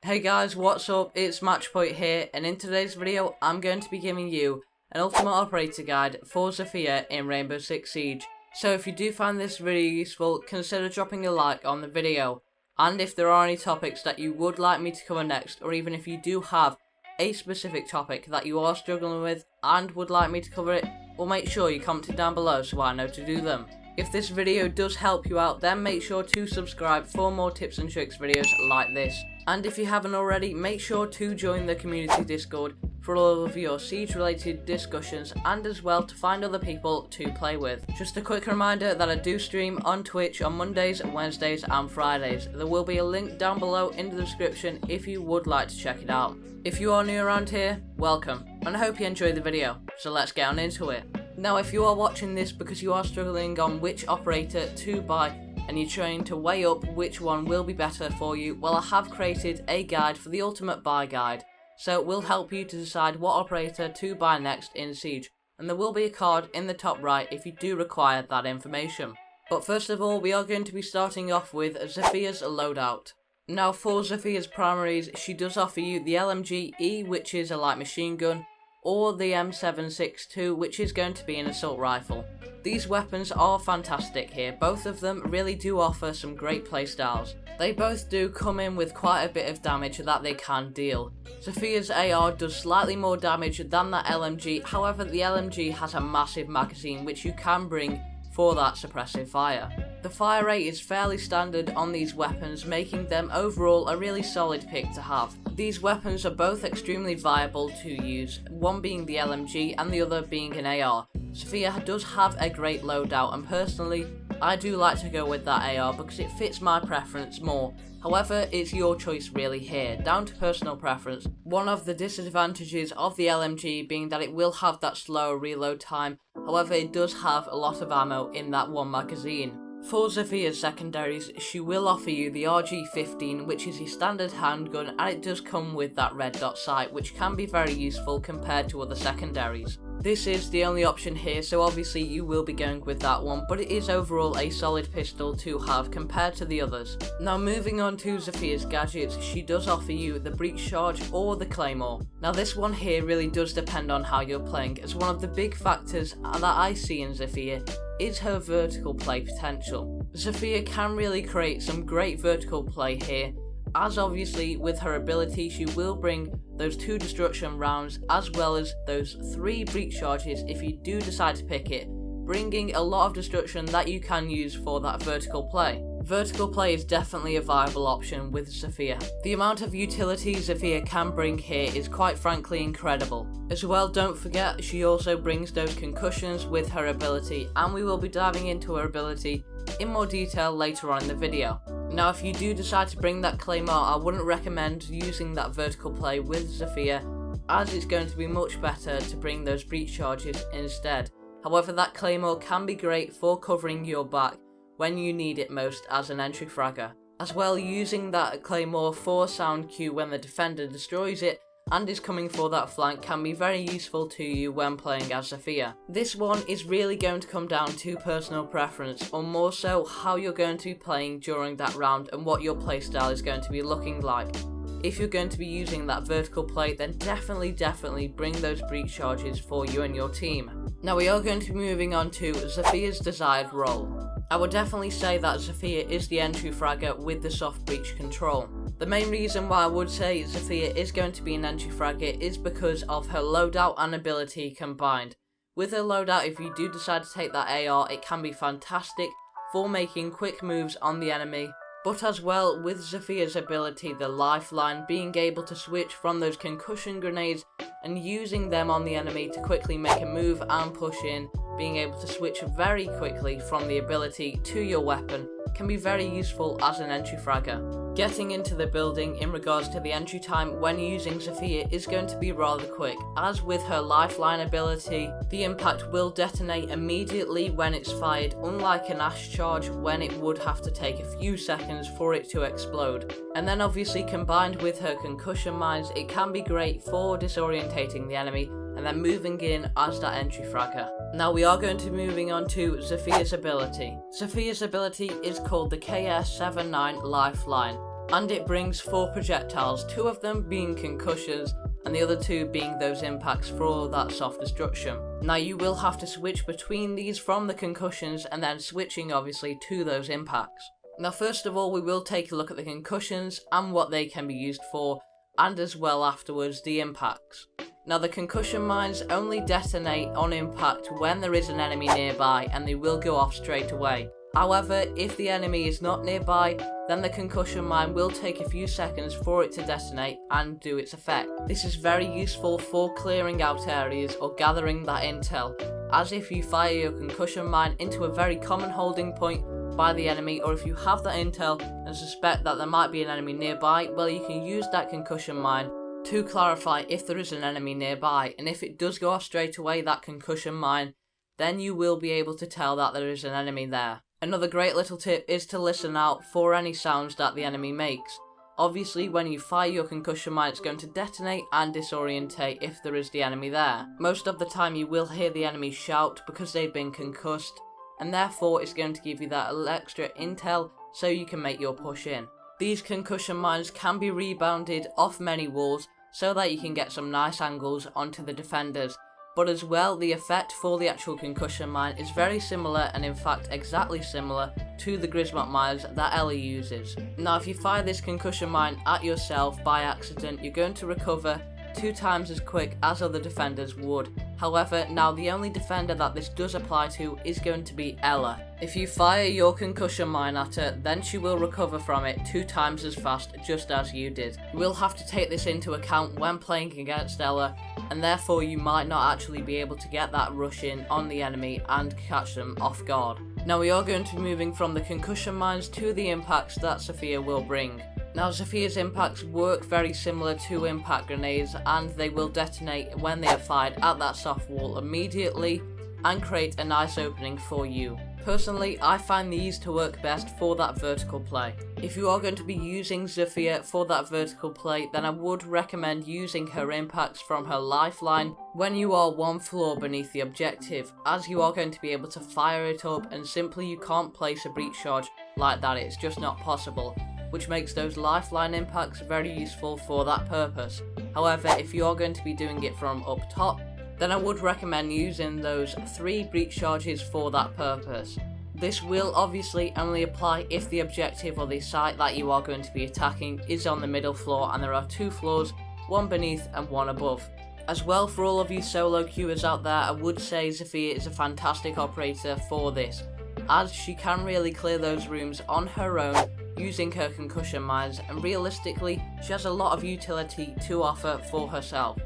Hey guys, what's up? It's MatchPoint here, and in today's video I'm going to be giving you an Ultimate Operator guide for Zofia in Rainbow Six Siege. So if you do find this video useful, consider dropping a like on the video. And if there are any topics that you would like me to cover next, or even if you do have a specific topic that you are struggling with and would like me to cover it, well, make sure you comment it down below so I know to do them. If this video does help you out, then make sure to subscribe for more tips and tricks videos like this. And if you haven't already, make sure to join the community Discord for all of your Siege related discussions and as well to find other people to play with. Just a quick reminder that I do stream on Twitch on Mondays, Wednesdays and Fridays. There will be a link down below in the description if you would like to check it out. If you are new around here, welcome, and I hope you enjoyed the video, so let's get on into it. Now if you are watching this because you are struggling on which operator to buy and you're trying to weigh up which one will be better for you, well, I have created a guide for the Ultimate Buy Guide, so it will help you to decide what operator to buy next in Siege, and there will be a card in the top right if you do require that information. But first of all, we are going to be starting off with Zofia's Loadout. Now for Zofia's primaries, she does offer you the LMG-E, which is a light machine gun, or the M762, which is going to be an assault rifle. These weapons are fantastic here, both of them really do offer some great playstyles. They both do come in with quite a bit of damage that they can deal. Zofia's AR does slightly more damage than that LMG, however the LMG has a massive magazine which you can bring for that suppressive fire. The fire rate is fairly standard on these weapons, making them overall a really solid pick to have. These weapons are both extremely viable to use, one being the LMG and the other being an AR. Zofia does have a great loadout, and personally I do like to go with that AR because it fits my preference more. However, it's your choice really here, down to personal preference. One of the disadvantages of the LMG being that it will have that slower reload time, however it does have a lot of ammo in that one magazine. For Zofia's secondaries, she will offer you the RG-15, which is a standard handgun, and it does come with that red dot sight, which can be very useful compared to other secondaries. This is the only option here, so obviously you will be going with that one, but it is overall a solid pistol to have compared to the others. Now moving on to Zofia's gadgets, she does offer you the breach charge or the claymore. Now this one here really does depend on how you're playing, as one of the big factors that I see in Zofia is her vertical play potential. Zofia can really create some great vertical play here, as obviously with her ability she will bring those 2 destruction rounds as well as those 3 breach charges if you do decide to pick it, bringing a lot of destruction that you can use for that vertical play. Vertical play is definitely a viable option with Zofia. The amount of utility Zofia can bring here is quite frankly incredible. As well, don't forget she also brings those concussions with her ability, and we will be diving into her ability in more detail later on in the video. Now if you do decide to bring that claymore, I wouldn't recommend using that vertical play with Zofia, as it's going to be much better to bring those breach charges instead. However, that claymore can be great for covering your back when you need it most as an entry fragger. As well, using that claymore for sound cue when the defender destroys it and is coming for that flank can be very useful to you when playing as Zofia. This one is really going to come down to personal preference, or more so how you're going to be playing during that round and what your playstyle is going to be looking like. If you're going to be using that vertical play, then definitely bring those breach charges for you and your team. Now we are going to be moving on to Zofia's desired role. I would definitely say that Zofia is the entry fragger with the soft breach control. The main reason why I would say Zofia is going to be an entry fragger is because of her loadout and ability combined. With her loadout, if you do decide to take that AR, it can be fantastic for making quick moves on the enemy. But as well, with Zofia's ability, the lifeline, being able to switch from those concussion grenades and using them on the enemy to quickly make a move and push in, being able to switch very quickly from the ability to your weapon can be very useful as an entry fragger. Getting into the building in regards to the entry time when using Zofia is going to be rather quick, as with her lifeline ability, the impact will detonate immediately when it's fired, unlike an Ash charge when it would have to take a few seconds for it to explode. And then obviously combined with her concussion mines, it can be great for disorientating the enemy and then moving in as that entry fragger. Now we are going to be moving on to Zofia's ability. Zofia's ability is called the KS-79 Lifeline. and it brings 4 projectiles, 2 of them being concussions and the other 2 being those impacts for that soft destruction. Now you will have to switch between these from the concussions and then switching obviously to those impacts. Now first of all we will take a look at the concussions and what they can be used for, and as well afterwards the impacts. Now the concussion mines only detonate on impact when there is an enemy nearby, and they will go off straight away. However, if the enemy is not nearby, then the concussion mine will take a few seconds for it to detonate and do its effect. This is very useful for clearing out areas or gathering that intel, as if you fire your concussion mine into a very common holding point by the enemy, or if you have that intel and suspect that there might be an enemy nearby, well, you can use that concussion mine to clarify if there is an enemy nearby, and if it does go off straight away, that concussion mine, then you will be able to tell that there is an enemy there. Another great little tip is to listen out for any sounds that the enemy makes. Obviously when you fire your concussion mine, it's going to detonate and disorientate if there is the enemy there. Most of the time you will hear the enemy shout because they've been concussed, and therefore it's going to give you that extra intel so you can make your push in. These concussion mines can be rebounded off many walls so that you can get some nice angles onto the defenders, but as well the effect for the actual concussion mine is very similar, and in fact exactly similar to the Grismot mines that Ellie uses. Now if you fire this concussion mine at yourself by accident, you're going to recover 2 times as quick as other defenders would. However, now the only defender that this does apply to is going to be Ella. If you fire your concussion mine at her, then she will recover from it 2 times as fast, just as you did. You will have to take this into account when playing against Ella, and therefore you might not actually be able to get that rush in on the enemy and catch them off guard. Now we are going to be moving from the concussion mines to the impacts that Zofia will bring. Now Zofia's impacts work very similar to impact grenades, and they will detonate when they are fired at that soft wall immediately and create a nice opening for you. Personally, I find these to work best for that vertical play. If you are going to be using Zofia for that vertical play, then I would recommend using her impacts from her lifeline when you are 1 floor beneath the objective, as you are going to be able to fire it up, and simply you can't place a breach charge like that, it's just not possible, which makes those lifeline impacts very useful for that purpose. However, if you are going to be doing it from up top, then I would recommend using those 3 breach charges for that purpose. This will obviously only apply if the objective or the site that you are going to be attacking is on the middle floor and there are 2 floors, 1 beneath and 1 above. As well, for all of you solo queuers out there, I would say Zofia is a fantastic operator for this, as she can really clear those rooms on her own using her concussion mines, and realistically she has a lot of utility to offer for herself.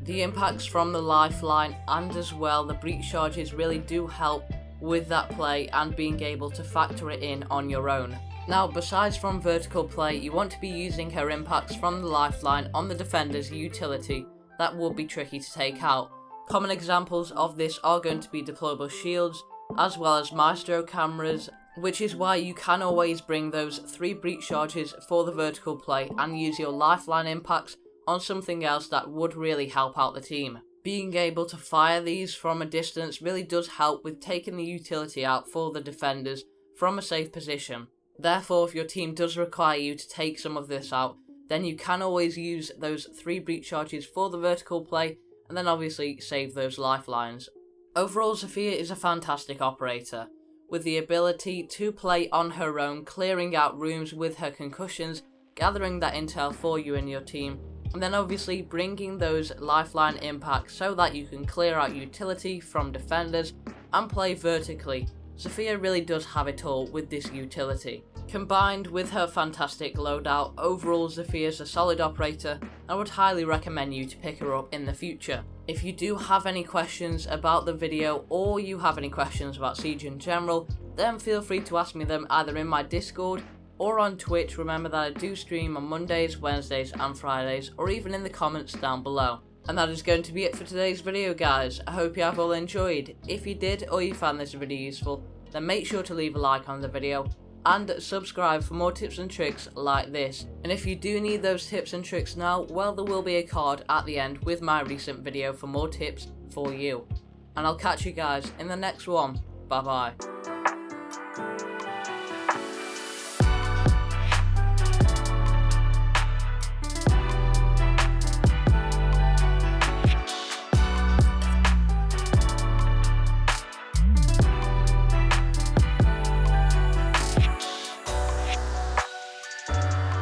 The impacts from the lifeline and as well the breach charges really do help with that play and being able to factor it in on your own. Now besides from vertical play, you want to be using her impacts from the lifeline on the defender's utility. That would be tricky to take out. Common examples of this are going to be deployable shields as well as maestro cameras, which is why you can always bring those 3 breach charges for the vertical play and use your lifeline impacts on something else that would really help out the team. Being able to fire these from a distance really does help with taking the utility out for the defenders from a safe position. Therefore, if your team does require you to take some of this out, then you can always use those 3 breach charges for the vertical play and then obviously save those lifelines. Overall, Zofia is a fantastic operator, with the ability to play on her own, clearing out rooms with her concussions, gathering that intel for you and your team, and then obviously bringing those lifeline impacts so that you can clear out utility from defenders and play vertically. Zofia really does have it all with this utility. Combined with her fantastic loadout, overall Zofia is a solid operator and I would highly recommend you to pick her up in the future. If you do have any questions about the video or you have any questions about Siege in general, then feel free to ask me them either in my Discord or on Twitch. Remember that I do stream on Mondays, Wednesdays and Fridays, or even in the comments down below. And that is going to be it for today's video, guys. I hope you have all enjoyed. If you did or you found this video useful, then make sure to leave a like on the video and subscribe for more tips and tricks like this. And if you do need those tips and tricks now, well, there will be a card at the end with my recent video for more tips for you. And I'll catch you guys in the next one. Bye bye.